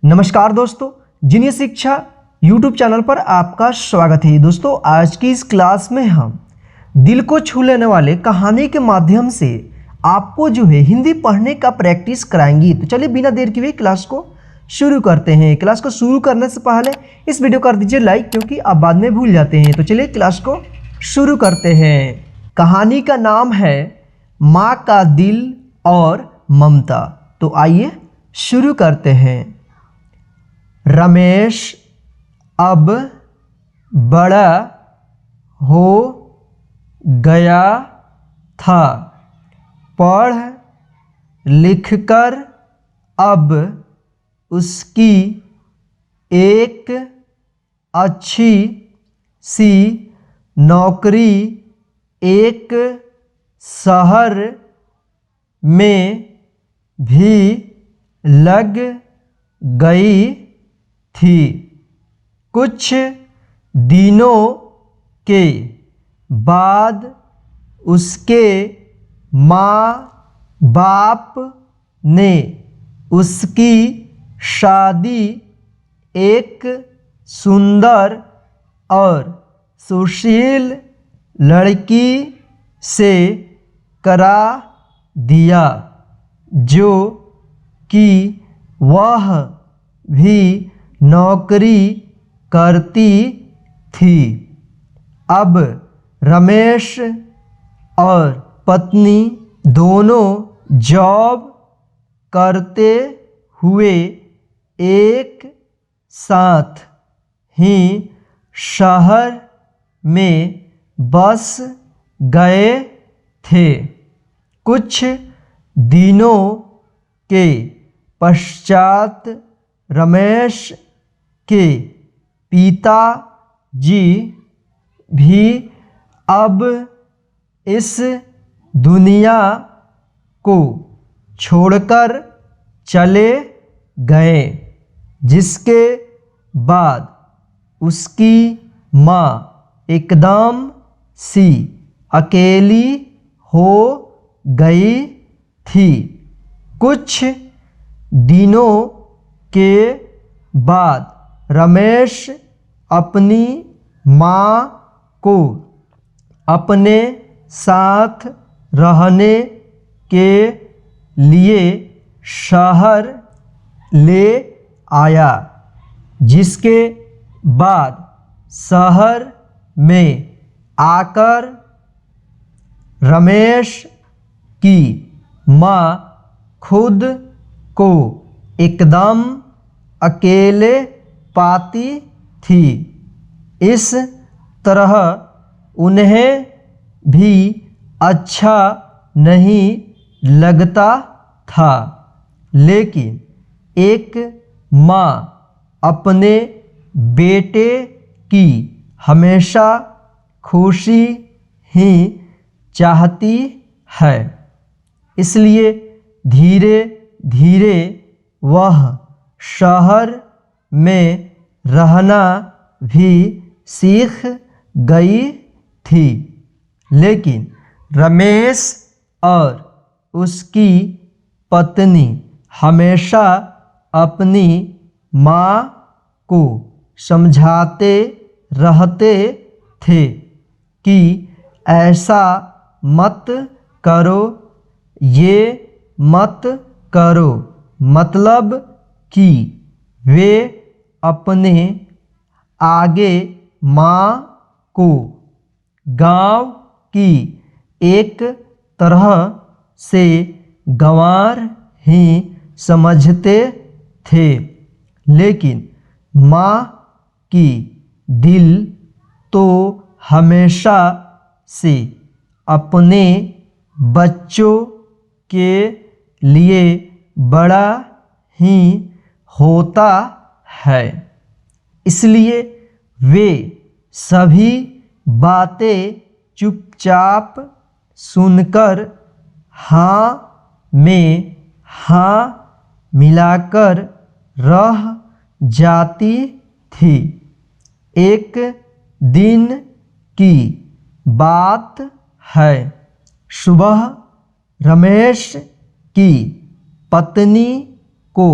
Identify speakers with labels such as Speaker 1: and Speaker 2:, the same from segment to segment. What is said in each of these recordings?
Speaker 1: नमस्कार दोस्तों, जीनियस शिक्षा यूट्यूब चैनल पर आपका स्वागत है। दोस्तों, आज की इस क्लास में हम दिल को छू लेने वाले कहानी के माध्यम से आपको जो है हिंदी पढ़ने का प्रैक्टिस कराएंगी। तो चलिए बिना देर किए क्लास को शुरू करते हैं। क्लास को शुरू करने से पहले इस वीडियो कर दीजिए लाइक, क्योंकि आप बाद में भूल जाते हैं। तो चलिए क्लास को शुरू करते हैं। कहानी का नाम है माँ का दिल और ममता। तो आइए शुरू करते हैं। रमेश अब बड़ा हो गया था। पढ़ लिखकर अब उसकी एक अच्छी सी नौकरी एक शहर में भी लग गई थी। कुछ दिनों के बाद उसके माँ बाप ने उसकी शादी एक सुंदर और सुशील लड़की से करा दिया, जो कि वह भी नौकरी करती थी। अब रमेश और पत्नी दोनों जॉब करते हुए एक साथ ही शहर में बस गए थे। कुछ दिनों के पश्चात रमेश के पिताजी भी अब इस दुनिया को छोड़कर चले गए, जिसके बाद उसकी माँ एकदम सी अकेली हो गई थी। कुछ दिनों के बाद रमेश अपनी माँ को अपने साथ रहने के लिए शहर ले आया, जिसके बाद शहर में आकर रमेश की माँ खुद को एकदम अकेले पाती थी। इस तरह उन्हें भी अच्छा नहीं लगता था, लेकिन एक माँ अपने बेटे की हमेशा खुशी ही चाहती है। इसलिए धीरे धीरे वह शहर में रहना भी सीख गई थी। लेकिन रमेश और उसकी पत्नी हमेशा अपनी माँ को समझाते रहते थे कि ऐसा मत करो, ये मत करो, मतलब कि वे अपने आगे माँ को गांव की एक तरह से गंवार ही समझते थे। लेकिन माँ की दिल तो हमेशा से अपने बच्चों के लिए बड़ा ही होता है। इसलिए वे सभी बातें चुपचाप सुनकर हाँ में हाँ मिलाकर रह जाती थी। एक दिन की बात है, सुबह रमेश की पत्नी को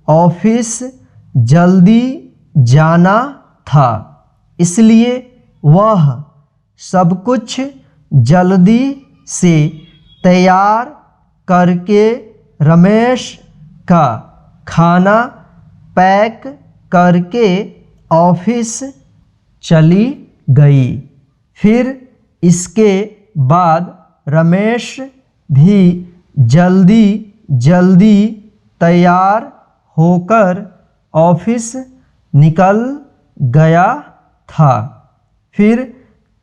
Speaker 1: ऑफिस जल्दी जाना था, इसलिए वह सब कुछ जल्दी से तैयार करके रमेश का खाना पैक करके ऑफिस चली गई। फिर इसके बाद रमेश भी जल्दी जल्दी तैयार होकर ऑफिस निकल गया था। फिर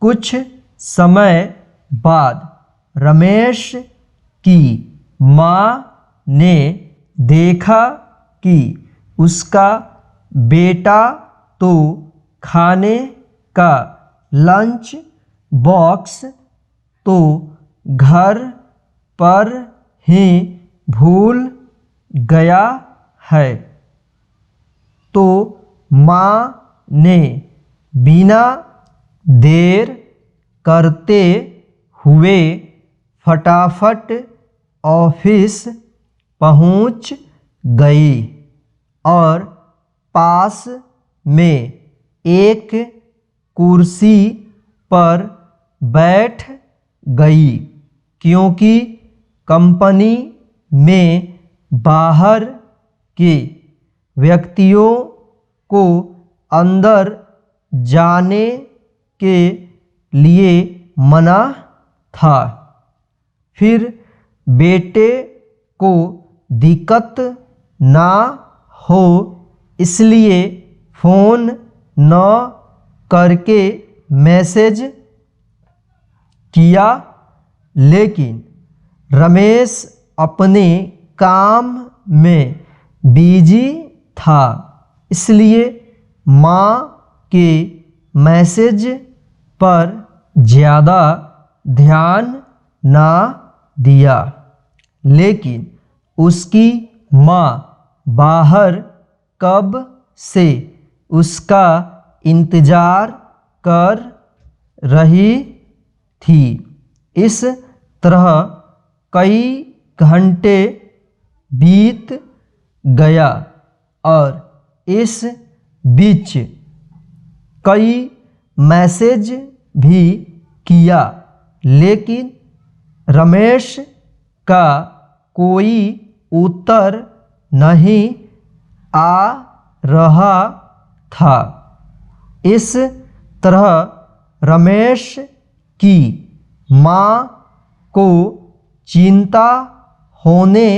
Speaker 1: कुछ समय बाद रमेश की माँ ने देखा कि उसका बेटा तो खाने का लंच बॉक्स तो घर पर ही भूल गया है। तो माँ ने बिना देर करते हुए फटाफट ऑफिस पहुँच गई और पास में एक कुर्सी पर बैठ गई, क्योंकि कंपनी में बाहर के व्यक्तियों को अंदर जाने के लिए मना था। फिर बेटे को दिक्कत ना हो इसलिए फ़ोन न करके मैसेज किया, लेकिन रमेश अपने काम में बिजी था, इसलिए माँ के मैसेज पर ज़्यादा ध्यान ना दिया। लेकिन उसकी माँ बाहर कब से उसका इंतज़ार कर रही थी। इस तरह कई घंटे बीत गया और इस बीच कई मैसेज भी किया, लेकिन रमेश का कोई उत्तर नहीं आ रहा था। इस तरह रमेश की माँ को चिंता होने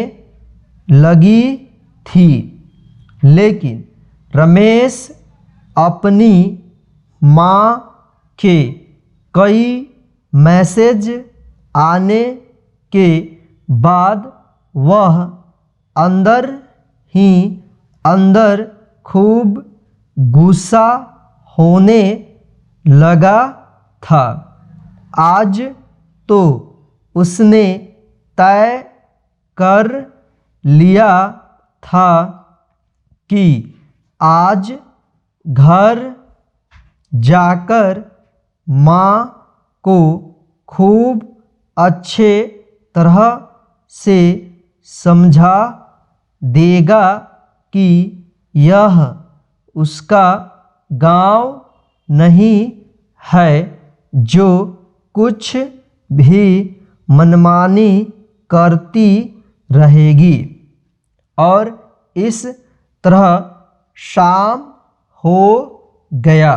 Speaker 1: लगी थी, लेकिन रमेश अपनी माँ के कई मैसेज आने के बाद वह अंदर ही अंदर खूब गुस्सा होने लगा था। आज तो उसने तय कर लिया था कि आज घर जाकर माँ को खूब अच्छे तरह से समझा देगा कि यह उसका गांव नहीं है जो कुछ भी मनमानी करती रहेगी। और इस तरह शाम हो गया।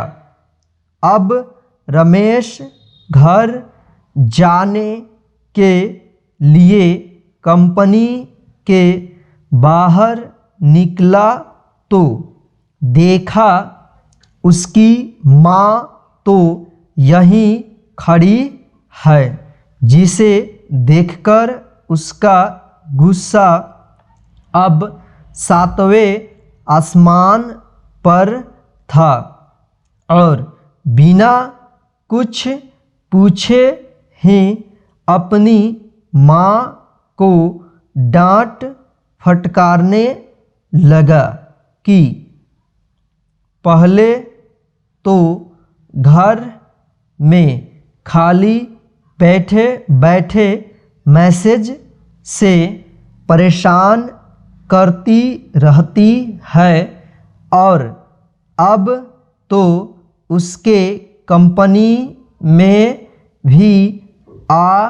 Speaker 1: अब रमेश घर जाने के लिए कंपनी के बाहर निकला तो देखा उसकी माँ तो यहीं खड़ी है, जिसे देखकर उसका गुस्सा अब 7वें आसमान पर था और बिना कुछ पूछे ही अपनी माँ को डांट फटकारने लगा कि पहले तो घर में खाली बैठे बैठे मैसेज से परेशान करती रहती है, और अब तो उसके कंपनी में भी आ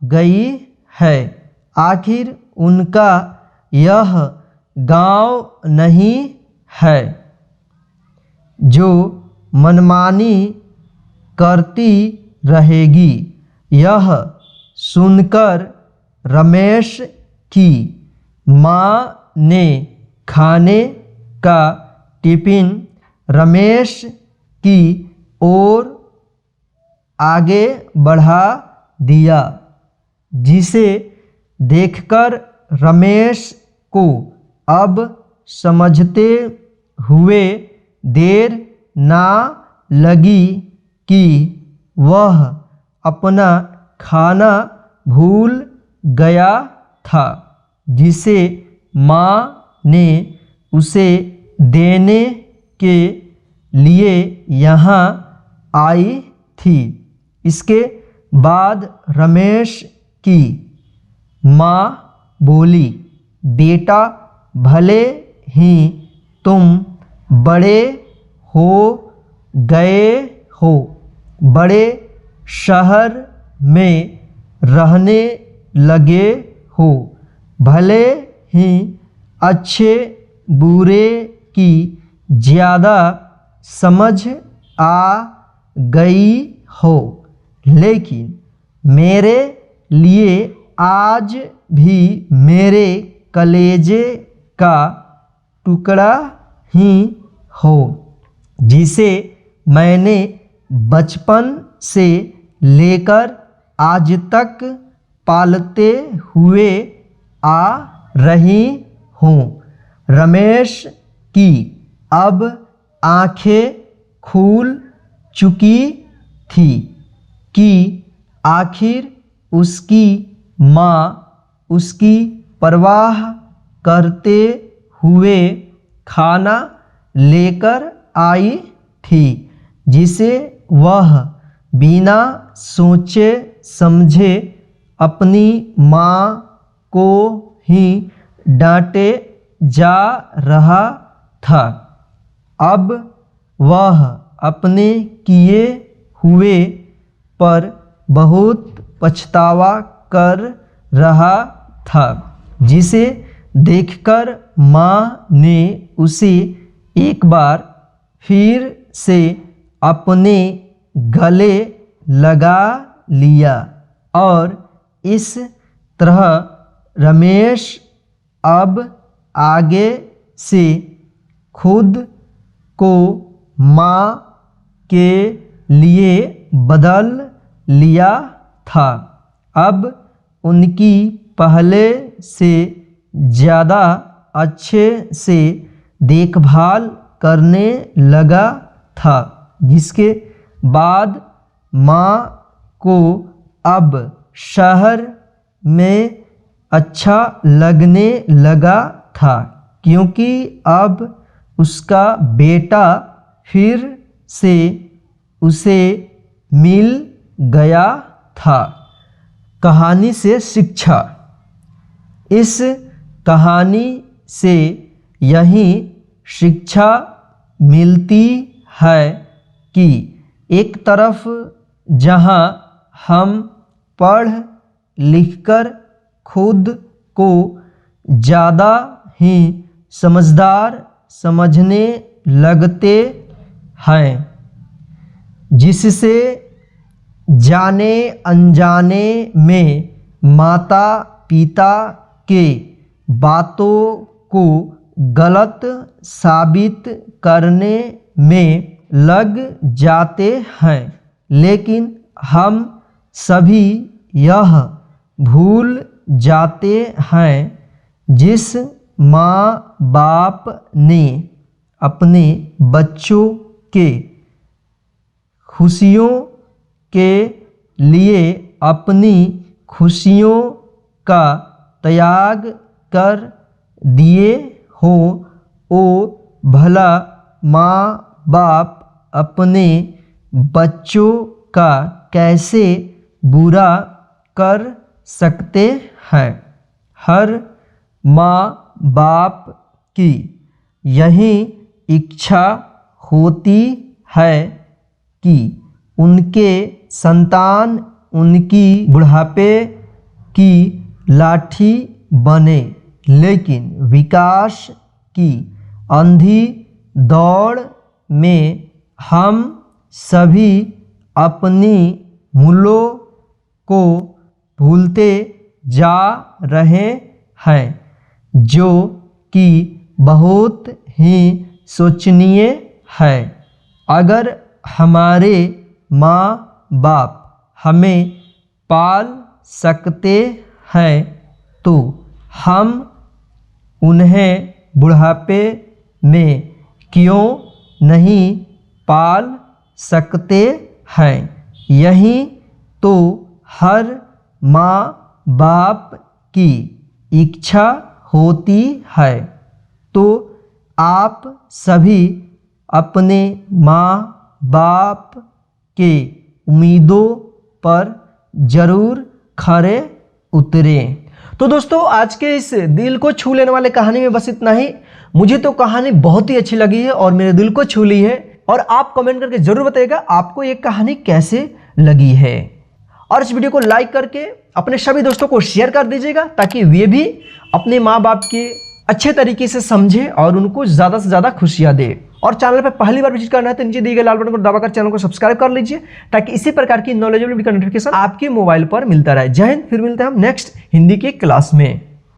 Speaker 1: गई है। आखिर उनका यह गांव नहीं है जो मनमानी करती रहेगी। यह सुनकर रमेश की माँ ने खाने का टिफिन रमेश की ओर आगे बढ़ा दिया, जिसे देखकर रमेश को अब समझते हुए देर ना लगी कि वह अपना खाना भूल गया था, जिसे माँ ने उसे देने के लिए यहाँ आई थी। इसके बाद रमेश की माँ बोली, बेटा भले ही तुम बड़े हो गए हो, बड़े शहर में रहने लगे हो, भले ही अच्छे बुरे की ज़्यादा समझ आ गई हो, लेकिन मेरे लिए आज भी मेरे कलेजे का टुकड़ा ही हो, जिसे मैंने बचपन से लेकर आज तक पालते हुए आ रही हूँ। रमेश की अब आंखें खुल चुकी थी कि आखिर उसकी माँ उसकी परवाह करते हुए खाना लेकर आई थी, जिसे वह बिना सोचे समझे अपनी माँ को ही डांटे जा रहा था। अब वह अपने किए हुए पर बहुत पछतावा कर रहा था, जिसे देखकर माँ ने उसे एक बार फिर से अपने गले लगा लिया और इस तरह रमेश अब आगे से खुद को माँ के लिए बदल लिया था। अब उनकी पहले से ज़्यादा अच्छे से देखभाल करने लगा था, जिसके बाद माँ को अब शहर में अच्छा लगने लगा था, क्योंकि अब उसका बेटा फिर से उसे मिल गया था। कहानी से शिक्षा। इस कहानी से यही शिक्षा मिलती है कि एक तरफ जहाँ हम पढ़ लिखकर खुद को ज़्यादा ही समझदार समझने लगते हैं, जिससे जाने अनजाने में माता पिता के बातों को गलत साबित करने में लग जाते हैं। लेकिन हम सभी यह भूल जाते हैं, जिस माँ बाप ने अपने बच्चों के खुशियों के लिए अपनी खुशियों का त्याग कर दिए हो, वो भला माँ बाप अपने बच्चों का कैसे बुरा कर सकते हैं। हर माँ बाप की यही इच्छा होती है कि उनके संतान उनकी बुढ़ापे की लाठी बने, लेकिन विकास की अंधी दौड़ में हम सभी अपनी मूलों को भूलते जा रहे हैं, जो कि बहुत ही शोचनीय है। अगर हमारे माँ बाप हमें पाल सकते हैं तो हम उन्हें बुढ़ापे में क्यों नहीं पाल सकते हैं। यही तो हर माँ बाप की इच्छा होती है। तो आप सभी अपने माँ बाप के उम्मीदों पर ज़रूर खरे उतरें। तो दोस्तों आज के इस दिल को छू लेने वाले कहानी में बस इतना ही। मुझे तो कहानी बहुत ही अच्छी लगी है और मेरे दिल को छू ली है, और आप कमेंट करके जरूर बताइएगा आपको ये कहानी कैसे लगी है। और इस वीडियो को लाइक करके अपने सभी दोस्तों को शेयर कर दीजिएगा, ताकि वे भी अपने माँ बाप के अच्छे तरीके से समझे और उनको ज़्यादा से ज़्यादा खुशियाँ दे। और चैनल पर पहली बार विजिट करना है तो नीचे दिए गए लाल बटन को दबाकर चैनल को सब्सक्राइब कर लीजिए, ताकि इसी प्रकार की नॉलेजेबल वीडियो का नोटिफिकेशन आपके मोबाइल पर मिलता रहे। जय हिंद, फिर मिलते हैं हम नेक्स्ट हिंदी की क्लास में।